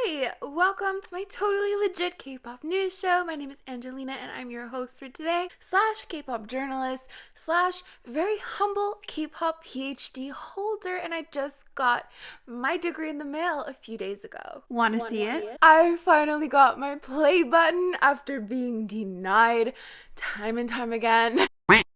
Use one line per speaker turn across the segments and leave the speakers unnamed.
Hi, welcome to my totally legit K-pop news show. My name is Angelina and I'm your host for today, / K-pop journalist, / very humble K-pop PhD holder, and I just got my degree in the mail a few days ago.
Wanna see it?
I finally got my play button after being denied time and time again.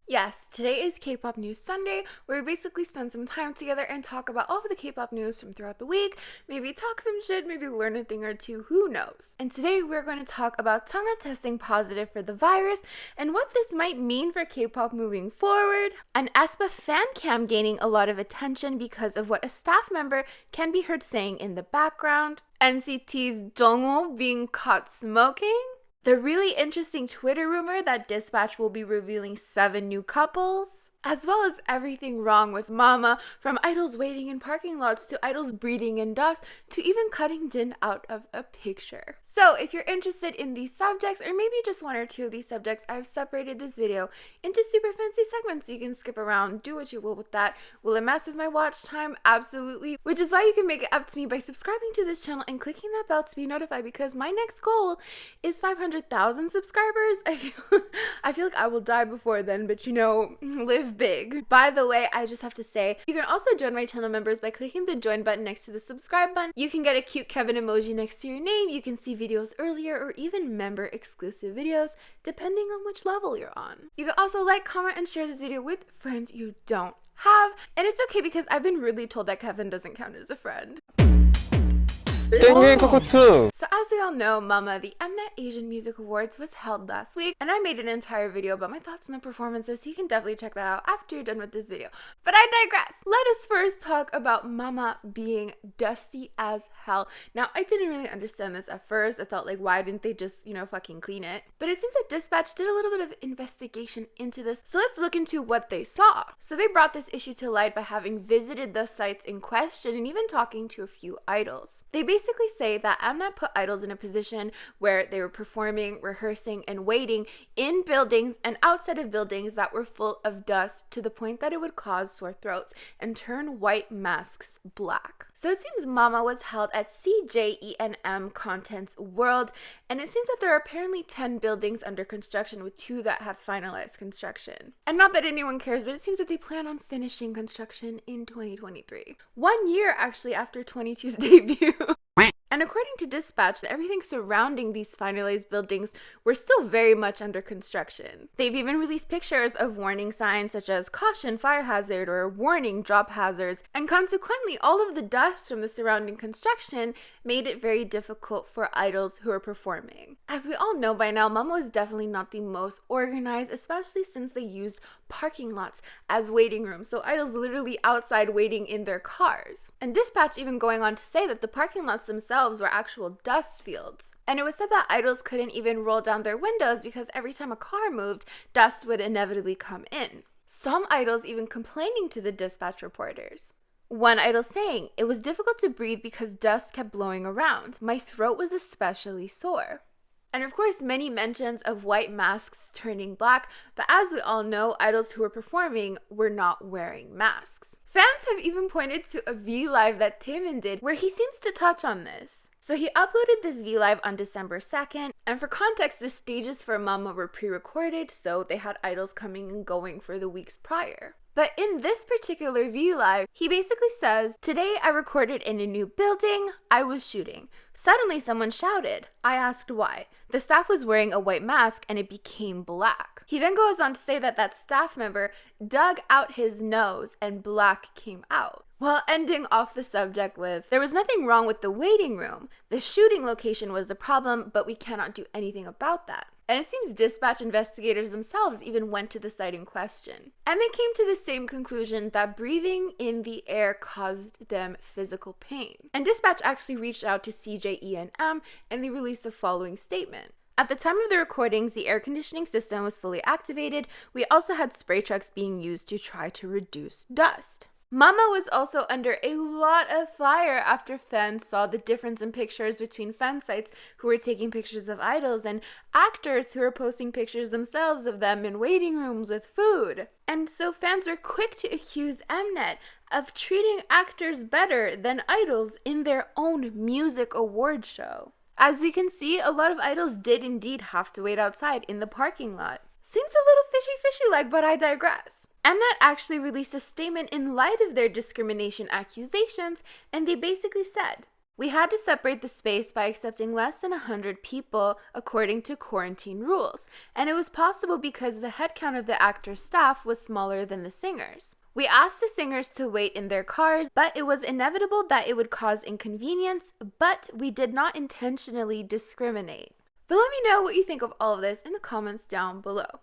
Yes, today is K-pop News Sunday, where we basically spend some time together and talk about all of the K-pop news from throughout the week, maybe talk some shit, maybe learn a thing or two, who knows. And today we're going to talk about Chungha testing positive for the virus and what this might mean for K-pop moving forward, an Aespa Fancam gaining a lot of attention because of what a staff member can be heard saying in the background, NCT's Jungwoo being caught smoking, the really interesting Twitter rumor that Dispatch will be revealing 7 new couples, as well as everything wrong with Mama, from idols waiting in parking lots to idols breathing in dust to even cutting Jin out of a picture. So if you're interested in these subjects, or maybe just 1 or 2 of these subjects, I've separated this video into super fancy segments so you can skip around, do what you will with that. Will it mess with my watch time? Absolutely. Which is why you can make it up to me by subscribing to this channel and clicking that bell to be notified, because my next goal is 500,000 subscribers. I feel like I will die before then, but you know, live big. By the way, I just have to say, you can also join my channel members by clicking the join button next to the subscribe button. You can get a cute Kevin emoji next to your name. You can see videos earlier or even member exclusive videos depending on which level you're on. You can also like, comment, and share this video with friends you don't have. And it's okay because I've been really told that Kevin doesn't count as a friend. So as we all know, Mama, the Mnet Asian Music Awards was held last week, and I made an entire video about my thoughts on the performances, so you can definitely check that out after you're done with this video. But I digress. Let us first talk about Mama being dusty as hell. Now, I didn't really understand this at first. I thought, like, why didn't they just, fucking clean it? But it seems that Dispatch did a little bit of investigation into this, so let's look into what they saw. So they brought this issue to light by having visited the sites in question and even talking to a few idols. They basically say that Mnet put idols in a position where they were performing, rehearsing, and waiting in buildings and outside of buildings that were full of dust to the point that it would cause sore throats and turn white masks black. So it seems Mama was held at CJENM Contents World, and it seems that there are apparently 10 buildings under construction with 2 that have finalized construction. And not that anyone cares, but it seems that they plan on finishing construction in 2023. 1 year actually after 22's debut. And according to Dispatch, everything surrounding these finalized buildings were still very much under construction. They've even released pictures of warning signs such as caution fire hazard or warning drop hazards, and consequently all of the dust from the surrounding construction made it very difficult for idols who are performing. As we all know by now, Mama was definitely not the most organized, especially since they used parking lots as waiting rooms, so idols literally outside waiting in their cars. And Dispatch even going on to say that the parking lots themselves were actual dust fields. And it was said that idols couldn't even roll down their windows because every time a car moved, dust would inevitably come in. Some idols even complaining to the Dispatch reporters. One idol saying, "It was difficult to breathe because dust kept blowing around. My throat was especially sore." And of course, many mentions of white masks turning black, but as we all know, idols who were performing were not wearing masks. Fans have even pointed to a V-Live that TAEMIN did where he seems to touch on this. So he uploaded this V-Live on December 2nd, and for context, the stages for Mama were pre-recorded, so they had idols coming and going for the weeks prior. But in this particular V-Live, he basically says, "Today I recorded in a new building. I was shooting. Suddenly someone shouted. I asked why. The staff was wearing a white mask and it became black." He then goes on to say that that staff member dug out his nose and black came out. While ending off the subject with, "There was nothing wrong with the waiting room. The shooting location was the problem, but we cannot do anything about that." And it seems Dispatch investigators themselves even went to the site in question. And they came to the same conclusion that breathing in the air caused them physical pain. And Dispatch actually reached out to CJENM and they released the following statement. "At the time of the recordings, the air conditioning system was fully activated. We also had spray trucks being used to try to reduce dust." Mama was also under a lot of fire after fans saw the difference in pictures between fan sites who were taking pictures of idols and actors who were posting pictures themselves of them in waiting rooms with food. And so fans were quick to accuse Mnet of treating actors better than idols in their own music award show. As we can see, a lot of idols did indeed have to wait outside in the parking lot. Seems a little fishy-like, but I digress. Mnet actually released a statement in light of their discrimination accusations, and they basically said, "We had to separate the space by accepting less than 100 people according to quarantine rules, and it was possible because the headcount of the actor's staff was smaller than the singers. We asked the singers to wait in their cars, but it was inevitable that it would cause inconvenience, but we did not intentionally discriminate." But let me know what you think of all of this in the comments down below.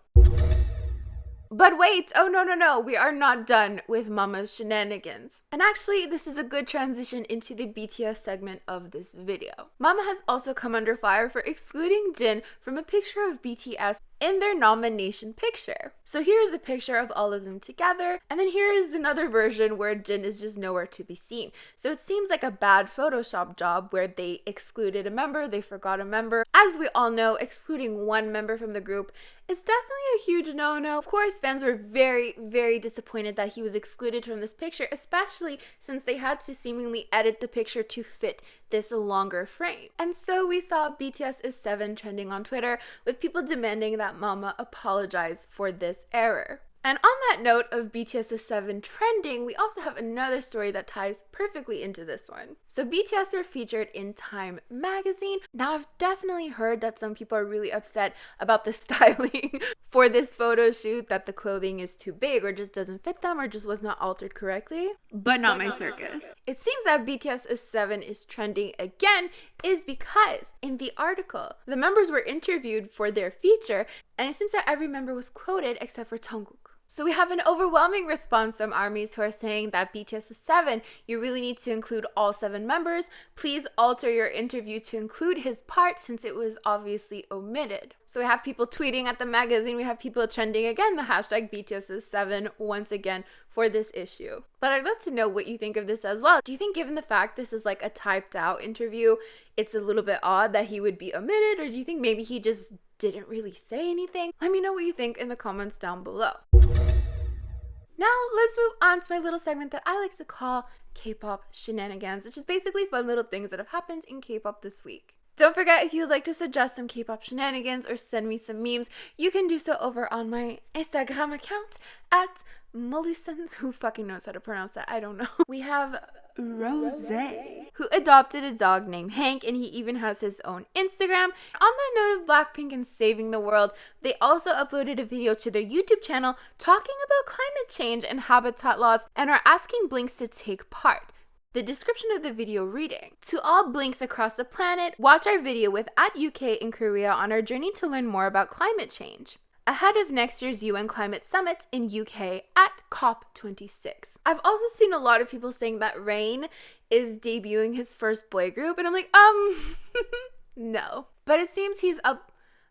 But wait, oh no, we are not done with Mama's shenanigans. And actually, this is a good transition into the BTS segment of this video. Mama has also come under fire for excluding Jin from a picture of BTS in their nomination picture. So here is a picture of all of them together, and then here is another version where Jin is just nowhere to be seen. So it seems like a bad Photoshop job where they excluded a member, they forgot a member. As we all know, excluding one member from the group is definitely a huge no-no. Of course, fans were very disappointed that he was excluded from this picture, especially since they had to seemingly edit the picture to fit this longer frame. And so we saw BTS is 7 trending on Twitter, with people demanding that Mama apologize for this error. And on that note of BTS is 7 trending, we also have another story that ties perfectly into this one. So BTS were featured in Time magazine. Now I've definitely heard that some people are really upset about the styling for this photo shoot, that the clothing is too big or just doesn't fit them or just was not altered correctly. But not my circus. It seems that BTS is 7 is trending again is because in the article, the members were interviewed for their feature, and it seems that every member was quoted except for Jungkook. So we have an overwhelming response from ARMYs who are saying that BTS is 7, you really need to include all 7 members. Please alter your interview to include his part since it was obviously omitted. So we have people tweeting at the magazine, we have people trending again, the hashtag BTS is 7 once again for this issue. But I'd love to know what you think of this as well. Do you think given the fact this is like a typed out interview, it's a little bit odd that he would be omitted, or do you think maybe he just didn't really say anything? Let me know what you think in the comments down below. Now let's move on to my little segment that I like to call Kpop Shenanigans, which is basically fun little things that have happened in K-pop this week. Don't forget, if you'd like to suggest some Kpop shenanigans or send me some memes, you can do so over on my Instagram account at Molusens. Who fucking knows how to pronounce that? I don't know. We have Rose, who adopted a dog named Hank, and he even has his own Instagram. On the note of Blackpink and saving the world, they also uploaded a video to their YouTube channel talking about climate change and habitat loss and are asking Blinks to take part. The description of the video reading: "To all Blinks across the planet, watch our video with @UK in Korea on our journey to learn more about climate change. Ahead of next year's UN Climate Summit in UK at COP26. I've also seen a lot of people saying that Rain is debuting his first boy group, and I'm like, no. But it seems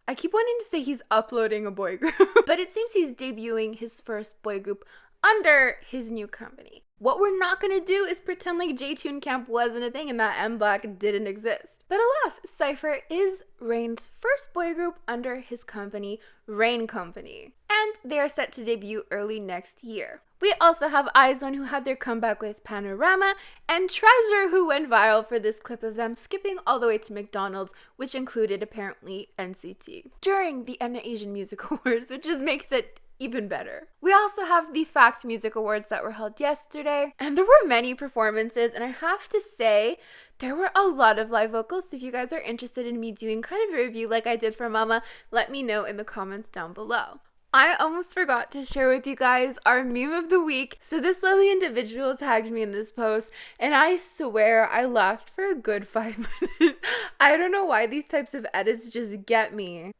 I keep wanting to say he's uploading a boy group, but it seems he's debuting his first boy group under his new company. What we're not gonna do is pretend like J-Tune Camp wasn't a thing and that M-Black didn't exist. But alas, Cypher is Rain's first boy group under his company, Rain Company. And they are set to debut early next year. We also have IZ*ONE, who had their comeback with Panorama, and Treasure, who went viral for this clip of them skipping all the way to McDonald's, which included apparently NCT, during the Mnet Asian Music Awards, which just makes it even better. We also have the Fact Music Awards that were held yesterday, and there were many performances, and I have to say, there were a lot of live vocals. So if you guys are interested in me doing kind of a review like I did for Mama, let me know in the comments down below. I almost forgot to share with you guys our meme of the week. So this lovely individual tagged me in this post, and I swear I laughed for a good 5 minutes. I don't know why these types of edits just get me.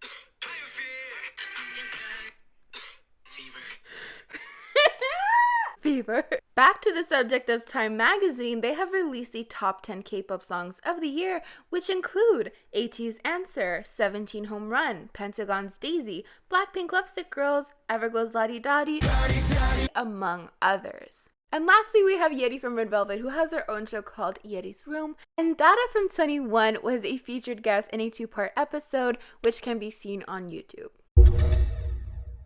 Fever. Back to the subject of Time magazine, they have released the top 10 K-pop songs of the year, which include ATEEZ's Answer, 17 Home Run, Pentagon's Daisy, Blackpink Lovesick Girls, Everglow's Ladi Dadi, among others. And lastly, we have Yeti from Red Velvet, who has her own show called Yeti's Room. And Dada from 21 was a featured guest in a 2-part episode, which can be seen on YouTube.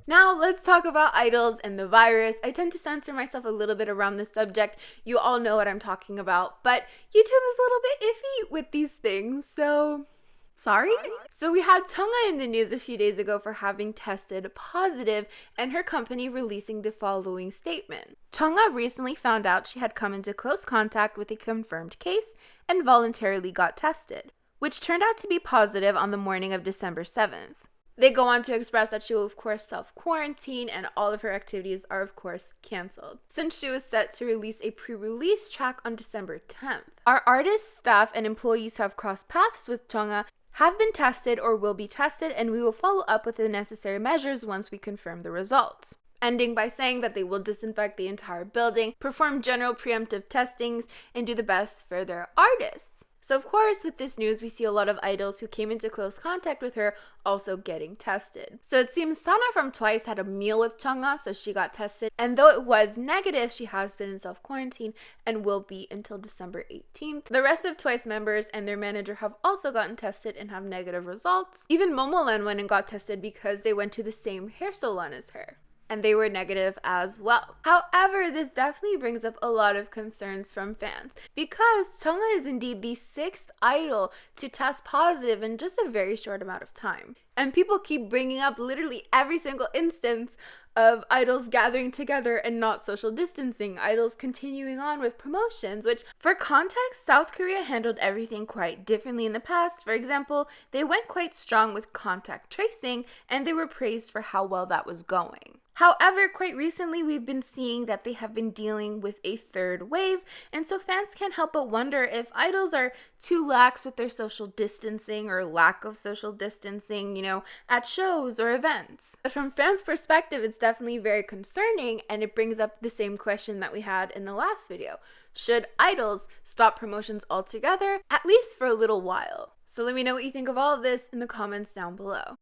Now let's talk about idols and the virus. I tend to censor myself a little bit around this subject. You all know what I'm talking about, but YouTube is a little bit iffy with these things, so sorry. So we had Chungha in the news a few days ago for having tested positive and her company releasing the following statement. Chungha recently found out she had come into close contact with a confirmed case and voluntarily got tested, which turned out to be positive on the morning of December 7th. They go on to express that she will of course self-quarantine and all of her activities are of course cancelled, since she was set to release a pre-release track on December 10th. Our artists, staff, and employees who have crossed paths with Chungha have been tested or will be tested, and we will follow up with the necessary measures once we confirm the results. Ending by saying that they will disinfect the entire building, perform general preemptive testings, and do the best for their artists. So of course, with this news, we see a lot of idols who came into close contact with her also getting tested. So it seems Sana from Twice had a meal with Chungha, so she got tested. And though it was negative, she has been in self-quarantine and will be until December 18th. The rest of Twice members and their manager have also gotten tested and have negative results. Even Momoland went and got tested because they went to the same hair salon as her, and they were negative as well. However, this definitely brings up a lot of concerns from fans because Chungha is indeed the 6th idol to test positive in just a very short amount of time. And people keep bringing up literally every single instance of idols gathering together and not social distancing, idols continuing on with promotions, which for context, South Korea handled everything quite differently in the past. For example, they went quite strong with contact tracing and they were praised for how well that was going. However, quite recently, we've been seeing that they have been dealing with a third wave, and so fans can't help but wonder if idols are too lax with their social distancing or lack of social distancing, at shows or events. But from fans' perspective, it's definitely very concerning, and it brings up the same question that we had in the last video. Should idols stop promotions altogether, at least for a little while? So let me know what you think of all of this in the comments down below.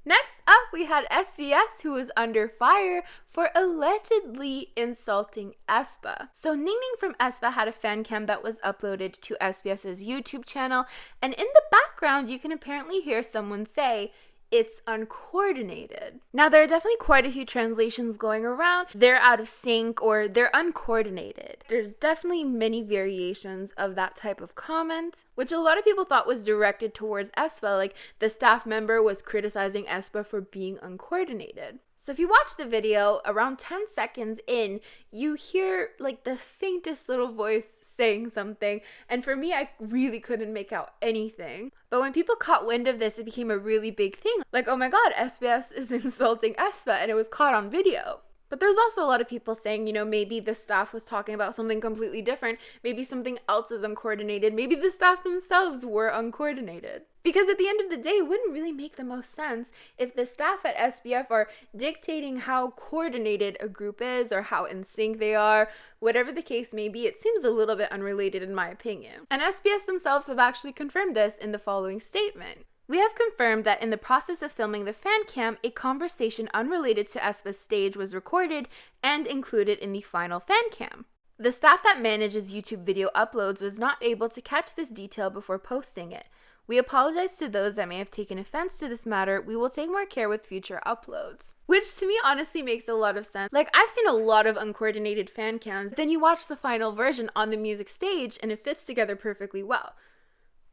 Next up, we had SBS, who was under fire for allegedly insulting Aespa. So Ningning from Aespa had a fan cam that was uploaded to SBS's YouTube channel, and in the background, you can apparently hear someone say, "It's uncoordinated." Now, there are definitely quite a few translations going around. They're out of sync or they're uncoordinated. There's definitely many variations of that type of comment, which a lot of people thought was directed towards Aespa, like the staff member was criticizing Aespa for being uncoordinated. So if you watch the video, around 10 seconds in, you hear like the faintest little voice saying something. And for me, I really couldn't make out anything. But when people caught wind of this, it became a really big thing. Like, oh my God, SBS is insulting Aespa, and it was caught on video. But there's also a lot of people saying, maybe the staff was talking about something completely different. Maybe something else was uncoordinated. Maybe the staff themselves were uncoordinated. Because at the end of the day, it wouldn't really make the most sense if the staff at SBF are dictating how coordinated a group is or how in sync they are. Whatever the case may be, it seems a little bit unrelated in my opinion. And SBS themselves have actually confirmed this in the following statement. We have confirmed that in the process of filming the fan cam, a conversation unrelated to Aespa's stage was recorded and included in the final fan cam. The staff that manages YouTube video uploads was not able to catch this detail before posting it. We apologize to those that may have taken offense to this matter. We will take more care with future uploads. Which to me honestly makes a lot of sense. Like, I've seen a lot of uncoordinated fan cams. Then you watch the final version on the music stage and it fits together perfectly well.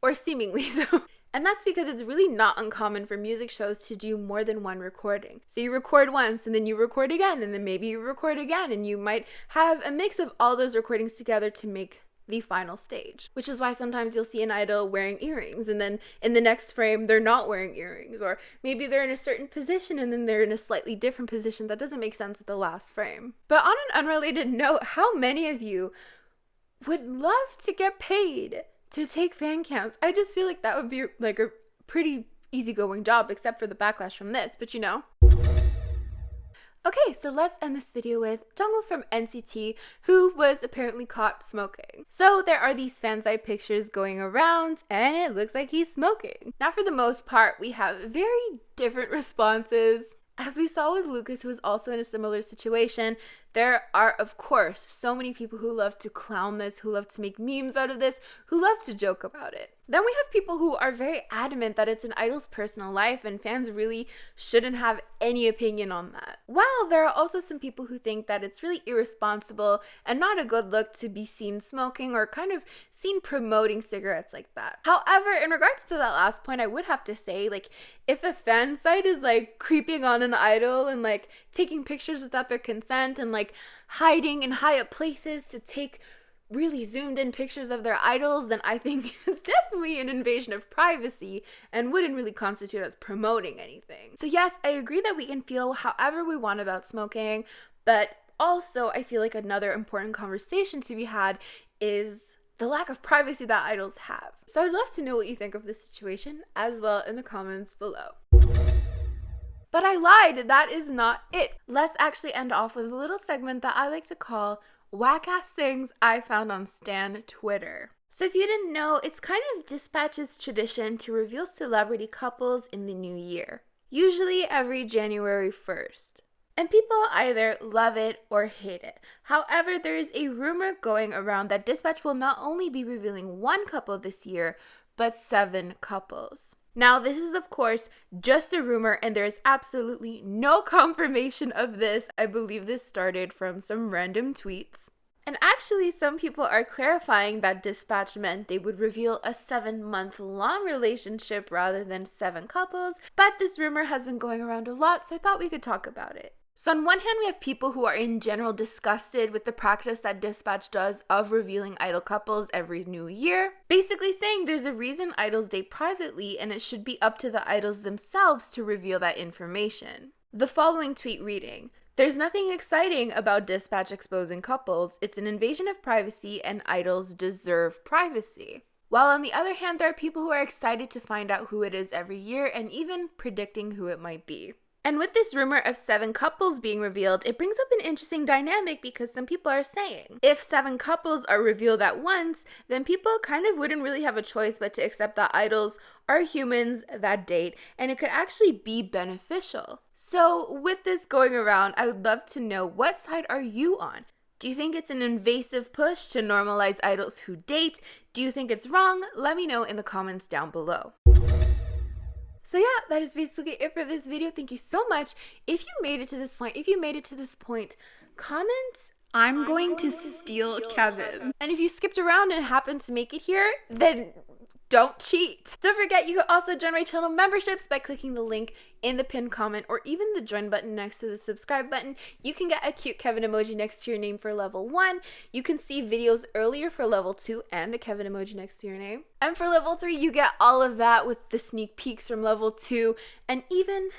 Or seemingly so. And that's because it's really not uncommon for music shows to do more than one recording. So you record once and then you record again and then maybe you record again, and you might have a mix of all those recordings together to make the final stage. Which is why sometimes you'll see an idol wearing earrings and then in the next frame they're not wearing earrings, or maybe they're in a certain position and then they're in a slightly different position that doesn't make sense with the last frame. But on an unrelated note, how many of you would love to get paid to take fan cams? I just feel like that would be like a pretty easygoing job, except for the backlash from this, but Okay, so let's end this video with Jungwoo from NCT, who was apparently caught smoking. So there are these fan site pictures going around, and it looks like he's smoking. Now, for the most part, we have very different responses. As we saw with Lucas, who was also in a similar situation, There are, of course, so many people who love to clown this, who love to make memes out of this, who love to joke about it. Then we have people who are very adamant that it's an idol's personal life and fans really shouldn't have any opinion on that. While there are also some people who think that it's really irresponsible and not a good look to be seen smoking or kind of seen promoting cigarettes like that. However, in regards to that last point, I would have to say, like, if a fan site is like creeping on an idol and like taking pictures without their consent and like hiding in high up places to take really zoomed in pictures of their idols, then I think it's definitely an invasion of privacy and wouldn't really constitute as promoting anything. So yes, I agree that we can feel however we want about smoking, but also I feel like another important conversation to be had is the lack of privacy that idols have. So I'd love to know what you think of this situation as well in the comments below. But I lied, that is not it. Let's actually end off with a little segment that I like to call Whack-Ass Things I Found on Stan Twitter. So if you didn't know, it's kind of Dispatch's tradition to reveal celebrity couples in the new year, usually every January 1st. And people either love it or hate it. However, there is a rumor going around that Dispatch will not only be revealing one couple this year, but 7 couples. Now, this is of course just a rumor and there is absolutely no confirmation of this. I believe this started from some random tweets. And actually, some people are clarifying that Dispatch meant they would reveal a 7-month-long relationship rather than 7 couples, but this rumor has been going around a lot, so I thought we could talk about it. So on one hand, we have people who are in general disgusted with the practice that Dispatch does of revealing idol couples every new year, basically saying there's a reason idols date privately and it should be up to the idols themselves to reveal that information. The following tweet reading: "There's nothing exciting about Dispatch exposing couples. It's an invasion of privacy and idols deserve privacy." While on the other hand, there are people who are excited to find out who it is every year and even predicting who it might be. And with this rumor of 7 couples being revealed, it brings up an interesting dynamic because some people are saying if 7 couples are revealed at once, then people kind of wouldn't really have a choice but to accept that idols are humans that date, and it could actually be beneficial. So with this going around, I would love to know, what side are you on? Do you think it's an invasive push to normalize idols who date? Do you think it's wrong? Let me know in the comments down below. So yeah, that is basically it for this video. Thank you so much. If you made it to this point, comment, "I'm going to steal Kevin." And if you skipped around and happened to make it here, then don't cheat. Don't forget, you can also join my channel memberships by clicking the link in the pinned comment or even the join button next to the subscribe button. You can get a cute Kevin emoji next to your name for level 1. You can see videos earlier for level 2 and a Kevin emoji next to your name. And for level 3, you get all of that with the sneak peeks from level 2 and even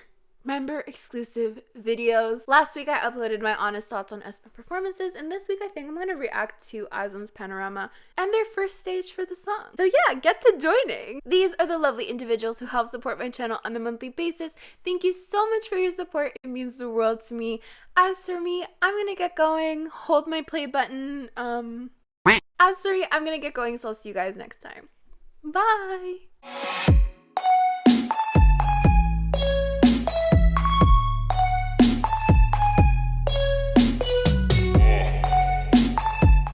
member exclusive videos. Last week I uploaded my honest thoughts on Aespa performances, and this week I think I'm going to react to IZ*ONE's Panorama and their first stage for the song. So yeah, get to joining! These are the lovely individuals who help support my channel on a monthly basis. Thank you so much for your support. It means the world to me. As for me, I'm gonna get going. Hold my play button. I'm gonna get going, so I'll see you guys next time. Bye!